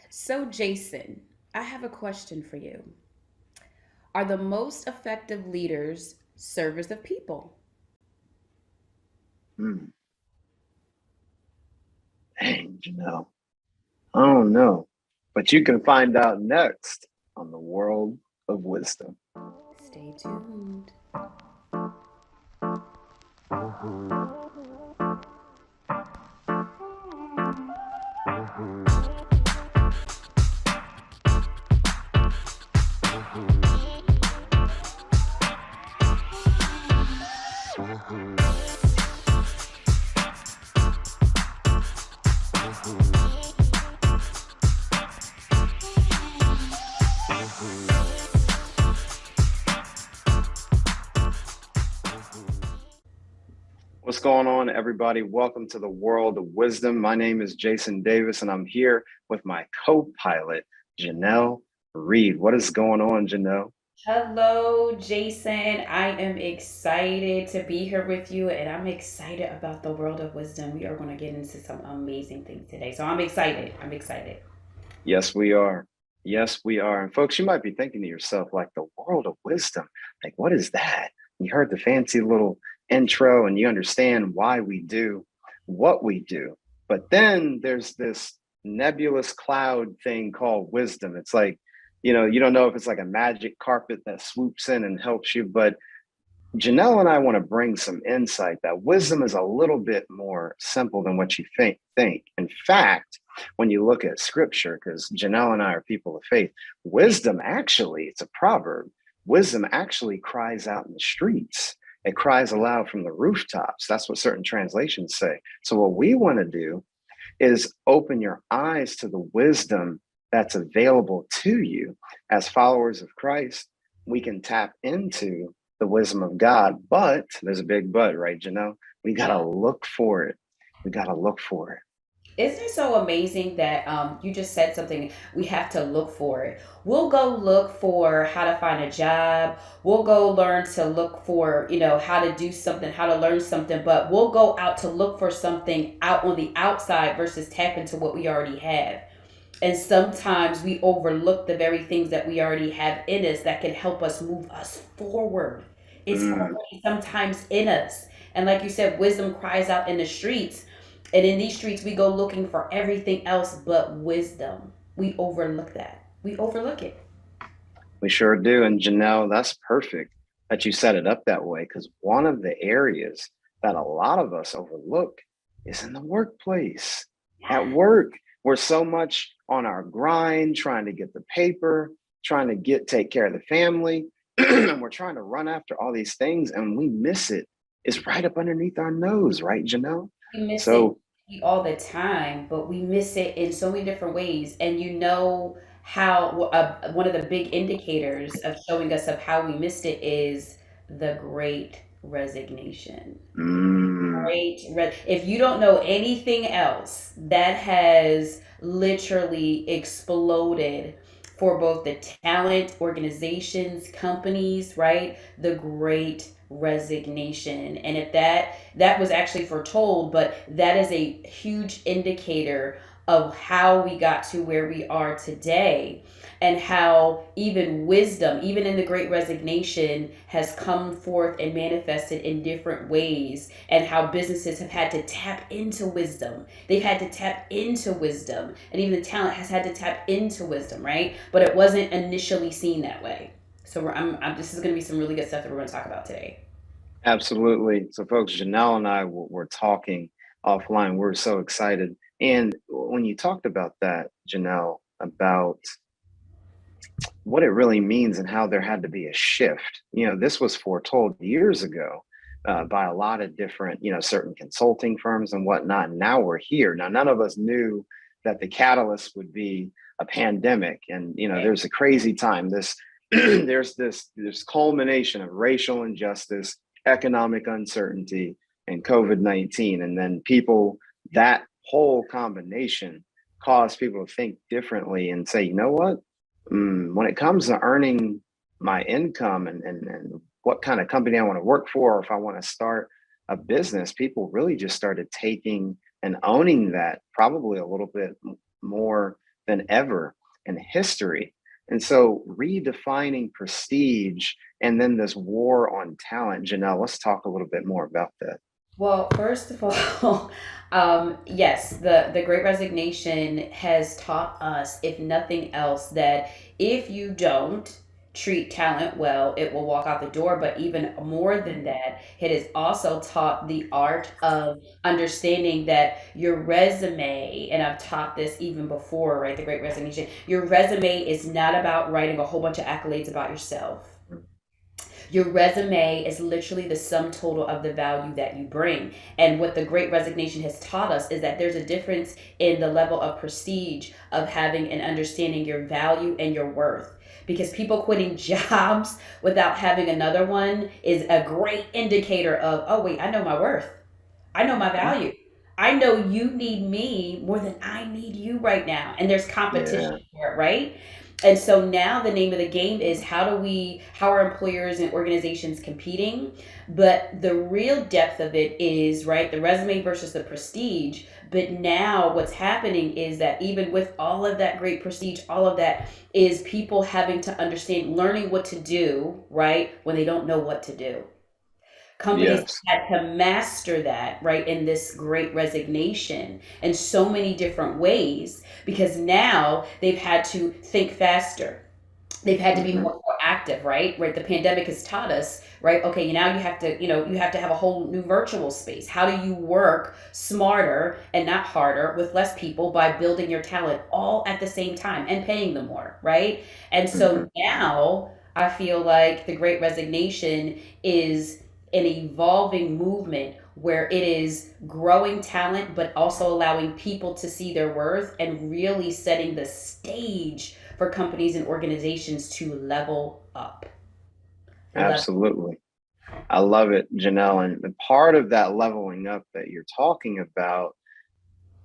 So, Jason, I have a question for you. Are the most effective leaders servers of people? Hmm. Dang, Janelle. I don't know. But you can find out next on the World of Wisdom. Stay tuned. What's going on, everybody? Welcome to the World of Wisdom. My name is Jason Davis, and I'm here with my co pilot, Janelle Reid. What is going on, Janelle? Hello, Jason. I am excited to be here with you, and I'm excited about the world of wisdom. We are going to get into some amazing things today. So, I'm excited. I'm excited. Yes, we are. Yes, we are. And folks, you might be thinking to yourself, like, the world of wisdom, like, what is that? You heard the fancy little intro and you understand why we do what we do. But then there's this nebulous cloud thing called wisdom. It's like, you don't know if it's like a magic carpet that swoops in and helps you, but Janelle and I want to bring some insight that wisdom is a little bit more simple than what you think. In fact, when you look at scripture, because Janelle and I are people of faith, wisdom actually, it's a proverb. Wisdom actually cries out in the streets. It cries aloud from the rooftops. That's what certain translations say. So, what we want to do is open your eyes to the wisdom that's available to you as followers of Christ. We can tap into the wisdom of God, but there's a big but, right, Janelle? We got to look for it. We got to look for it. Isn't it so amazing that you just said something? We have to look for it. We'll go look for how to find a job. We'll go learn to look for, how to do something, how to learn something, but we'll go out to look for something out on the outside versus tap into what we already have. And sometimes we overlook the very things that we already have in us that can help us move us forward. It's Mm, already sometimes in us. And like you said, wisdom cries out in the streets. And in these streets, we go looking for everything else but wisdom. We overlook that. We overlook it. we sure do. And Janelle, that's perfect that you set it up that way because one of the areas that a lot of us overlook is in the workplace. At work, we're so much on our grind, trying to get the paper, trying to take care of the family, and we're trying to run after all these things, and we miss it. It's right up underneath our nose, right, Janelle? We miss it So, all the time, but we miss it in so many different ways. And you know how one of the big indicators of showing us of how we missed it is the great resignation. mm, If you don't know anything else, that has literally exploded for both the talent, organizations, companies, right? The great resignation. And if that was actually foretold, but that is a huge indicator of how we got to where we are today, and how even wisdom, even in the great resignation, has come forth and manifested in different ways, and how businesses have had to tap into wisdom. They've had to tap into wisdom, and even the talent has had to tap into wisdom, right? But it wasn't initially seen that way. So this is going to be some really good stuff that we're going to talk about today. absolutely. So, folks, Janelle and I were talking offline. We're so excited. And when you talked about that, Janelle, about what it really means and how there had to be a shift. This was foretold years ago by a lot of different, certain consulting firms and whatnot. And now we're here. Now, none of us knew that the catalyst would be a pandemic. And, there's a crazy time. There's this culmination of racial injustice, economic uncertainty, and COVID-19. And then that whole combination caused people to think differently and say, you know what? When it comes to earning my income and what kind of company I want to work for, or if I want to start a business, people really just started taking and owning that probably a little bit more than ever in history. And so redefining prestige and then this war on talent, Janelle, let's talk a little bit more about that. Well, first of all, yes, the Great Resignation has taught us, if nothing else, that if you don't treat talent well, it will walk out the door. But even more than that, it has also taught the art of understanding that your resume, and I've taught this even before, right? The Great Resignation, your resume is not about writing a whole bunch of accolades about yourself. Your resume is literally the sum total of the value that you bring. And what the Great Resignation has taught us is that there's a difference in the level of prestige of having and understanding your value and your worth. Because people quitting jobs without having another one is a great indicator of, oh, wait, I know my worth. I know my Mhm. value. I know you need me more than I need you right now. And there's competition Yeah. for it, right? And so now the name of the game is how are employers and organizations competing? But the real depth of it is, right, the resume versus the prestige. But now what's happening is that even with all of that great prestige, all of that is people having to understand, learning what to do, right, when they don't know what to do. Companies Yes. had to master that, right, in this great resignation in so many different ways because now they've had to think faster. They've had to be Hmm. more proactive, right? The pandemic has taught us, right? Okay, now you have to, you have to have a whole new virtual space. How do you work smarter and not harder with less people by building your talent all at the same time and paying them more, right? And Hmm. so now I feel like the great resignation is an evolving movement where it is growing talent but also allowing people to see their worth and really setting the stage for companies and organizations to level up. Level. Absolutely. I love it, Janelle. And part of that leveling up that you're talking about,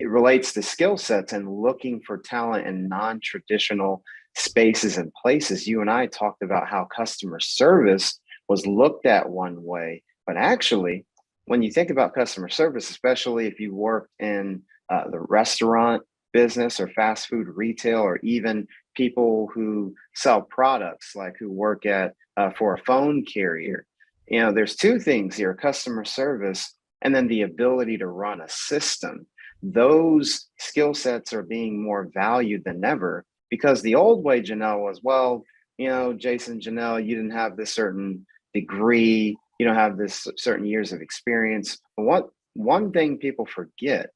it relates to skill sets and looking for talent in non-traditional spaces and places. You and I talked about how customer service was looked at one way, but actually, when you think about customer service, especially if you work in the restaurant business or fast food retail, or even people who sell products, like who work at for a phone carrier, there's two things here: customer service, and then the ability to run a system. Those skill sets are being more valued than ever, because the old way, Janelle, was, well, Jason, Janelle, you didn't have this certain degree, you don't have this certain years of experience. But what one thing people forget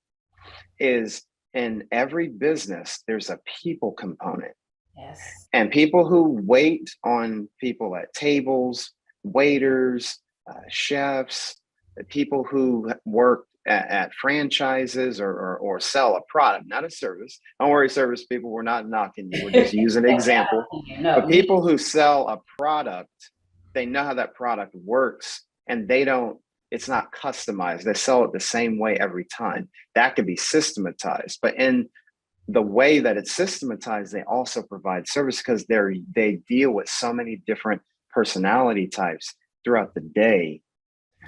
is, in every business, there's a people component. Yes. And people who wait on people at tables, waiters, chefs, the people who work at franchises, or sell a product, not a service. Don't worry, service people, we're not knocking you. We're just using an No, not example. you. No, But me. people who sell a product, they know how that product works, and it's not customized. They sell it the same way every time. That can be systematized. But in the way that it's systematized, they also provide service, because they deal with so many different personality types throughout the day.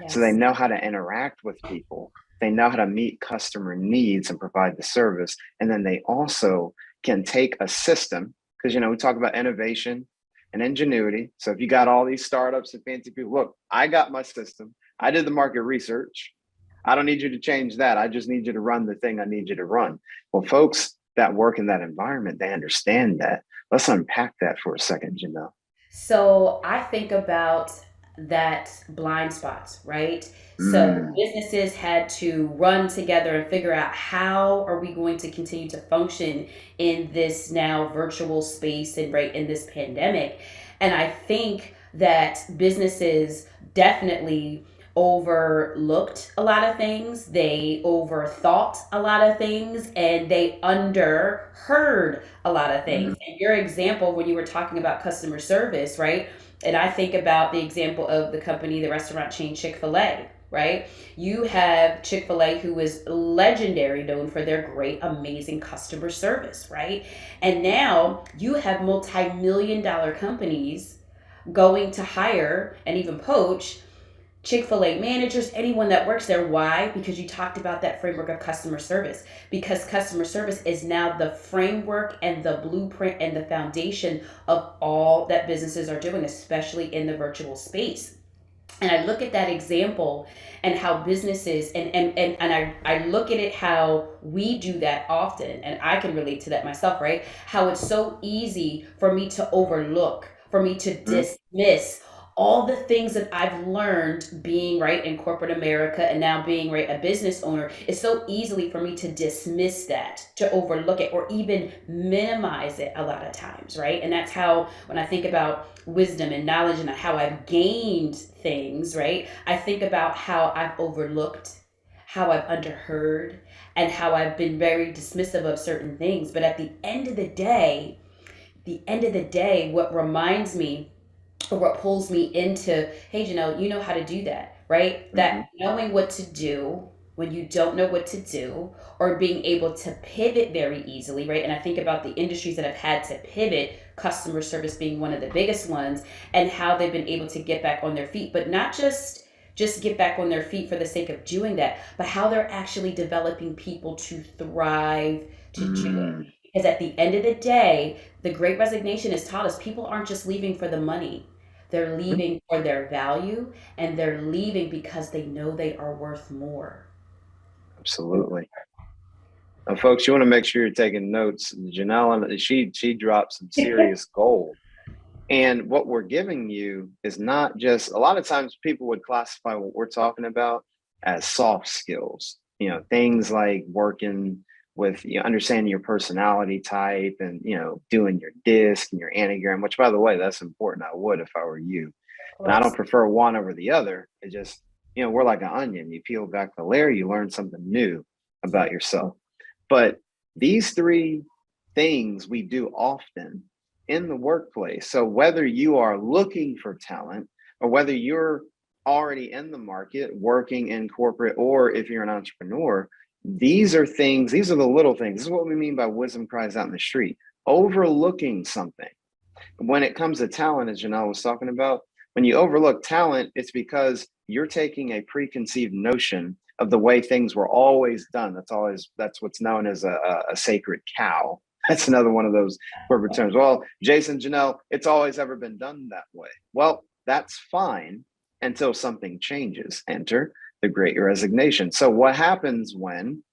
So they Yes. know how to interact with people. They know how to meet customer needs and provide the service. And then they also can take a system, because we talk about innovation and ingenuity. So if you got all these startups and fancy people, look, I got my system. I did the market research. I don't need you to change that. I just need you to run the thing I need you to run. Well, folks that work in that environment, they understand that. Let's unpack that for a second, So I think about that blind spots, right? So Mm, businesses had to run together and figure out how are we going to continue to function in this now virtual space and right in this pandemic. And I think that businesses definitely overlooked a lot of things, they overthought a lot of things, and they underheard a lot of things. mm, And your example when you were talking about customer service, right? And I think about the example of the company, the restaurant chain Chick-fil-A, right? You have Chick-fil-A, who is legendary, known for their great, amazing customer service, right? And now you have multi-million dollar companies going to hire and even poach Chick-fil-A managers, anyone that works there. Why? Because you talked about that framework of customer service. Because customer service is now the framework and the blueprint and the foundation of all that businesses are doing, especially in the virtual space. And I look at that example and how businesses and I look at it how we do that often, and I can relate to that myself, right? How it's so easy for me to overlook, for me to Mhm. dismiss all the things that I've learned being right in corporate America and now being right a business owner. It's so easily for me to dismiss that, to overlook it, or even minimize it a lot of times, right? And that's how, when I think about wisdom and knowledge and how I've gained things, right? I think about how I've overlooked, how I've underheard, and how I've been very dismissive of certain things. But at the end of the day, what reminds me or what pulls me into, hey, Janelle, you know how to do that, right? That Mhm. knowing what to do when you don't know what to do, or being able to pivot very easily, right? And I think about the industries that have had to pivot, customer service being one of the biggest ones, and how they've been able to get back on their feet, but not just get back on their feet for the sake of doing that, but how they're actually developing people to thrive to do it. Mm. Because at the end of the day, the great resignation has taught us people aren't just leaving for the money. They're Mhm. leaving for their value, and they're leaving because they know they are worth more. Absolutely. Folks, you want to make sure you're taking notes. Janelle, she dropped some serious gold. And what we're giving you is not just, a lot of times people would classify what we're talking about as soft skills, things like working with, understanding your personality type and, doing your disc and your anagram, which by the way, that's important. I would if I were you. Of And I don't course. prefer one over the other. It just, we're like an onion. You peel back the layer, you learn something new Yeah. about yourself. But these three things we do often in the workplace. So whether you are looking for talent or whether you're already in the market working in corporate, or if you're an entrepreneur, these are the little things. This is what we mean by wisdom cries out in the street. Overlooking something. When it comes to talent, as Janelle was talking about, when you overlook talent, it's because you're taking a preconceived notion of the way things were always done. That's what's known as a sacred cow. That's another one of those corporate terms. Well, Jason, Janelle, it's always ever been done that way. Well, that's fine until something changes. Enter the great resignation. So what happens when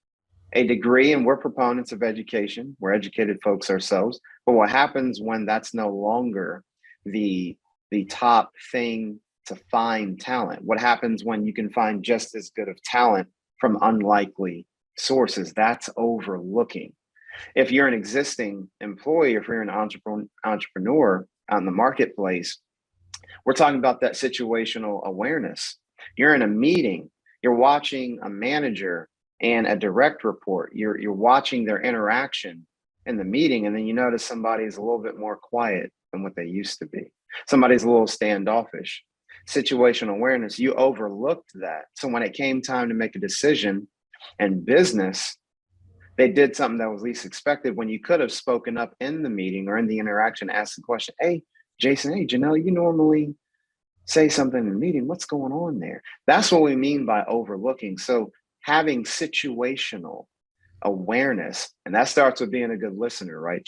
a degree, and we're proponents of education, we're educated folks ourselves, but what happens when that's no longer the the top thing to find talent? What happens when you can find just as good of talent from unlikely sources? That's overlooking. If you're an existing employee, if you're an entrepreneur out in the marketplace, we're talking about that situational awareness. You're in a meeting, you're watching a manager and a direct report. You're watching their interaction in the meeting, and then you notice somebody's a little bit more quiet than what they used to be. Somebody's a little standoffish. Situational awareness, you overlooked that. So when it came time to make a decision in business, they did something that was least expected when you could have spoken up in the meeting or in the interaction, asked the question, hey, Jason, hey, Janelle, you normally say something in the meeting. What's going on there? That's what we mean by overlooking. So having situational awareness, and that starts with being a good listener, right?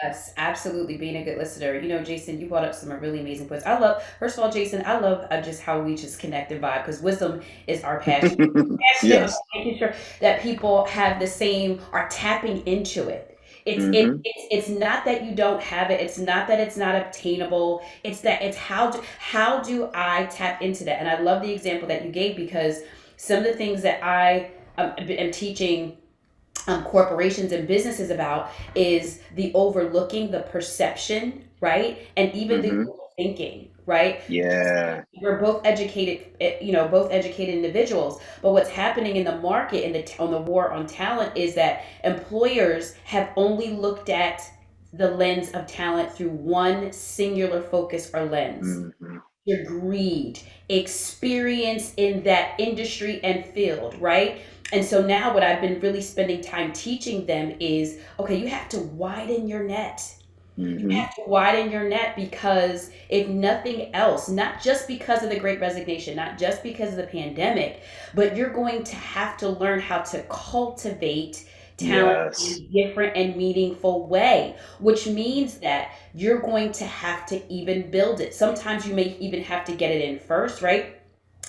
Yes, absolutely. Being a good listener. Jason, you brought up some really amazing points. I love, first of all, Jason, I love just how we just connect and vibe, because wisdom is our passion. Passionate about Yes. making sure that people have the same, are tapping into it. Hmm. It's not that you don't have it. It's not that it's not obtainable. It's that it's how do I tap into that? And I love the example that you gave, because some of the things that I am teaching corporations and businesses about is the overlooking, the perception, right? And even the Hmm. thinking, right? Yeah. We're both educated, both educated individuals. But what's happening in the market, on the war on talent, is that employers have only looked at the lens of talent through one singular focus or lens: Hmm. your greed, experience in that industry and field, right? And so now what I've been really spending time teaching them is, okay, you have to widen your net. Mm-hmm. To widen your net, because if nothing else, not just because of the great resignation, not just because of the pandemic, but you're going to have to learn how to cultivate talent in Yes. a different and meaningful way, which means that you're going to have to even build it. Sometimes you may even have to get it in first, right?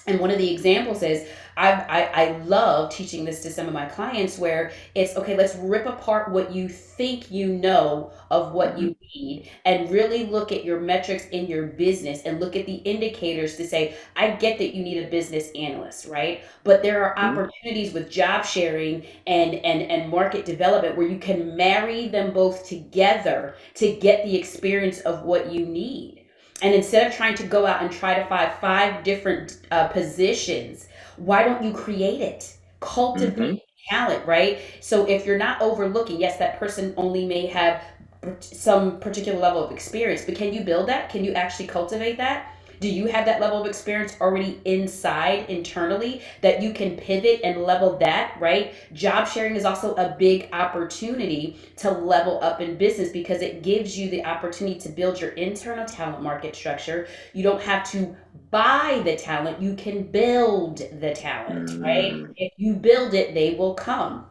And one of the examples is I love teaching this to some of my clients, where it's okay, let's rip apart what you think you know of what Mm-hmm. you need, and really look at your metrics in your business and look at the indicators to say, I get that you need a business analyst, right? But there are Mm-hmm. opportunities with job sharing and market development where you can marry them both together to get the experience of what you need. And instead of trying to go out and try to find five different positions, why don't you create it? Cultivate Mm-hmm. talent, right? So if you're not overlooking, yes, that person only may have some particular level of experience, but can you build that? Can you actually cultivate that? Do you have that level of experience already inside internally that you can pivot and level that, right? Job sharing is also a big opportunity to level up in business, because it gives you the opportunity to build your internal talent market structure. You don't have to buy the talent, you can build the talent, right? Mm. If you build it, they will come.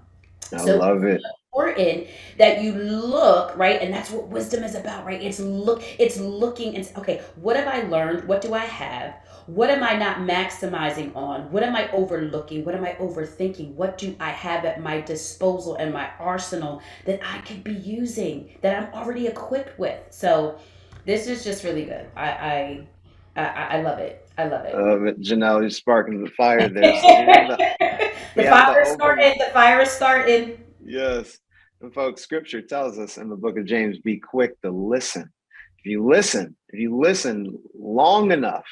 I So love it. important that you look, right, and that's what wisdom is about, right? It's looking and okay, what have I learned, what do I have, what am I not maximizing on, what am I overlooking, what am I overthinking, what do I have at my disposal and my arsenal that I could be using, that I'm already equipped with. So this is just really good. I love it, I love it. Janelle, you're sparking the fire there. So we The have the fire is over. starting, the fire is starting. Yes. And folks, scripture tells us in the book of James, be quick to listen. If you listen long enough,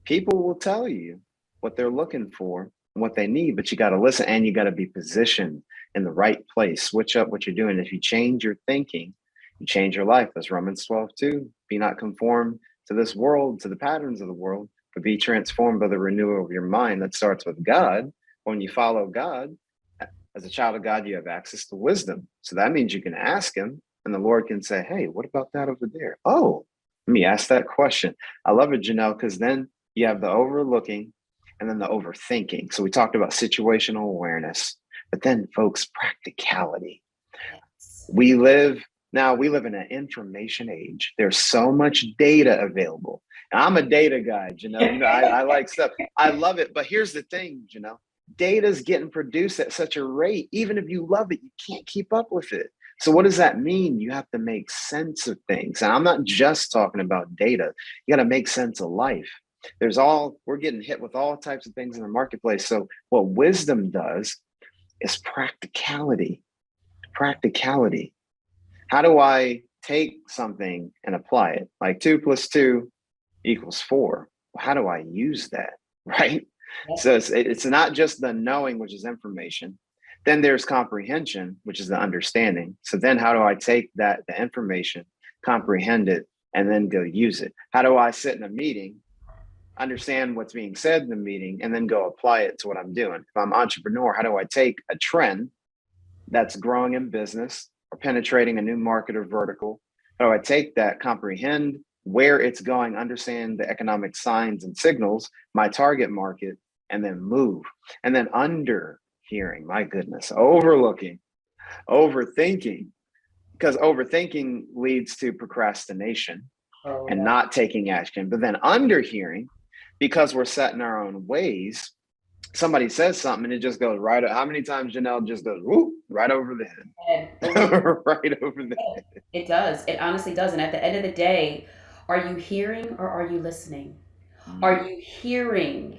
people will tell you what they're looking for and what they need, but you got to listen and you got to be positioned in the right place. Switch up what you're doing. If you change your thinking, you change your life. That's Romans 12:2. Be not conformed to this world, to the patterns of the world, but be transformed by the renewal of your mind. That starts with God. When you follow God, as a child of God, you have access to wisdom. So that means you can ask him, and the Lord can say, hey, what about that over there? Oh, let me ask that question. I love it, Janelle, because then you have the overlooking and then the overthinking. So we talked about situational awareness, but then, folks, practicality. Yes. We live in an information age. There's so much data available. And I'm a data guy, Janelle. I like stuff. I love it. But here's the thing, Janelle. Data is getting produced at such a rate. Even if you love it, you can't keep up with it. So what does that mean? You have to make sense of things. And I'm not just talking about data. You got to make sense of life. We're getting hit with all types of things in the marketplace. So what wisdom does is practicality. Practicality. How do I take something and apply it? Like 2 plus 2 equals 4. Well, how do I use that? Right. Yep. So it's not just the knowing, which is information. Then there's comprehension, which is the understanding. So then how do I take the information, comprehend it, and then go use it? How do I sit in a meeting, understand what's being said in the meeting, and then go apply it to what I'm doing? If I'm an entrepreneur, how do I take a trend that's growing in business or penetrating a new market or vertical? How do I take that, comprehend where it's going, understand the economic signs and signals, my target market, and then move? And then under hearing, my goodness, overlooking, overthinking, because overthinking leads to procrastination Oh, and yeah. not taking action. But then under hearing, because we're set in our own ways, somebody says something and it just goes right. How many times Janelle just goes whoop, right over the And over head, right over the the head. It does. It honestly does. And at the end of the day, are you hearing or are you listening? Are Mm. you hearing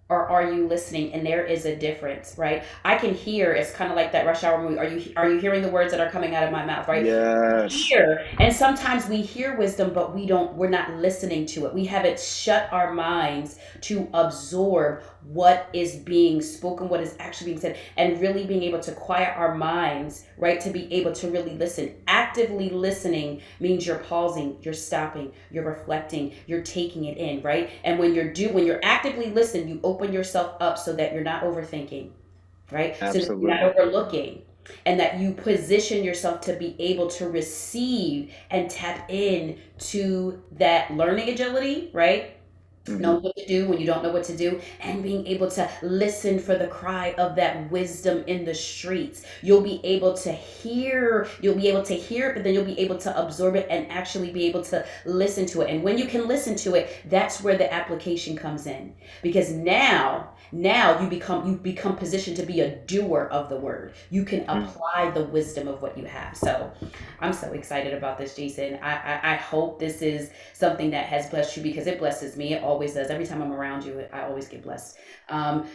or are you listening? And there is a difference, right? I can hear. It's kind of like that Rush Hour movie. Are you hearing the words that are coming out of my mouth, right? Yes, Hear, and sometimes we hear wisdom, but we're not listening to it. We haven't shut our minds to absorb what is being spoken, what is actually being said, and really being able to quiet our minds, right, to be able to really listen. Actively listening means you're pausing, you're stopping, you're reflecting, you're taking it in, right? And when you're actively listening, you open yourself up so that you're not overthinking, right? So that you're not absolutely. overlooking. and that you position yourself to be able to receive and tap in to that learning agility, right? Hmm. Knowing what to do when you don't know what to do, and being able to listen for the cry of that wisdom in the streets. You'll be able to hear it, but then you'll be able to absorb it and actually be able to listen to it. And when you can listen to it, that's where the application comes in. Because now you become positioned to be a doer of the word. You can apply the wisdom of what you have. So I'm so excited about this, Jason. I hope this is something that has blessed you, because it blesses me. It always does. Every time I'm around you, I always get blessed.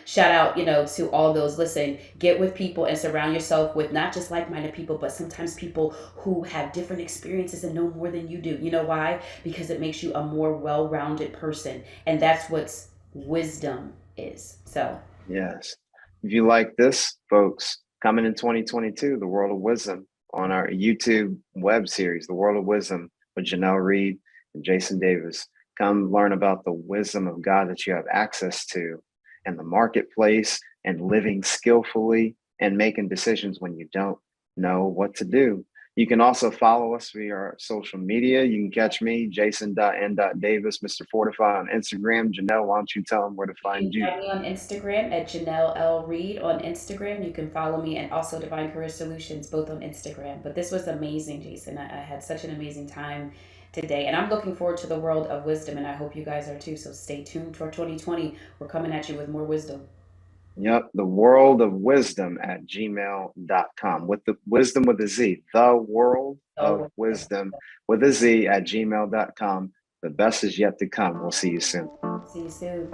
Shout out, to all those. Listen, get with people and surround yourself with not just like-minded people, but sometimes people who have different experiences and know more than you do. You know why? Because it makes you a more well-rounded person, and that's what wisdom is. So Yes. If you like this, folks, coming in 2022, The World of Wisdom on our YouTube web series, The World of Wisdom with Janelle Reid and Jason Davis. Come learn about the wisdom of God that you have access to in the marketplace and living skillfully and making decisions when you don't know what to do. You can also follow us via our social media. You can catch me, Jason.N.Davis, Mr. Fortify on Instagram. Janelle, why don't you tell them where to you find can you? find me on Instagram at Janelle L. Reid on Instagram. You can follow me, and also Divine Career Solutions, both on Instagram. But this was amazing, Jason. I had such an amazing time today. And I'm looking forward to the world of wisdom, and I hope you guys are too. So stay tuned for 2020. We're coming at you with more wisdom. Yep, the world of wisdom at gmail.com with the wisdom with a Z, the world of Oh, wisdom with a Z at gmail.com. The best is yet to come. We'll see you soon. see you soon.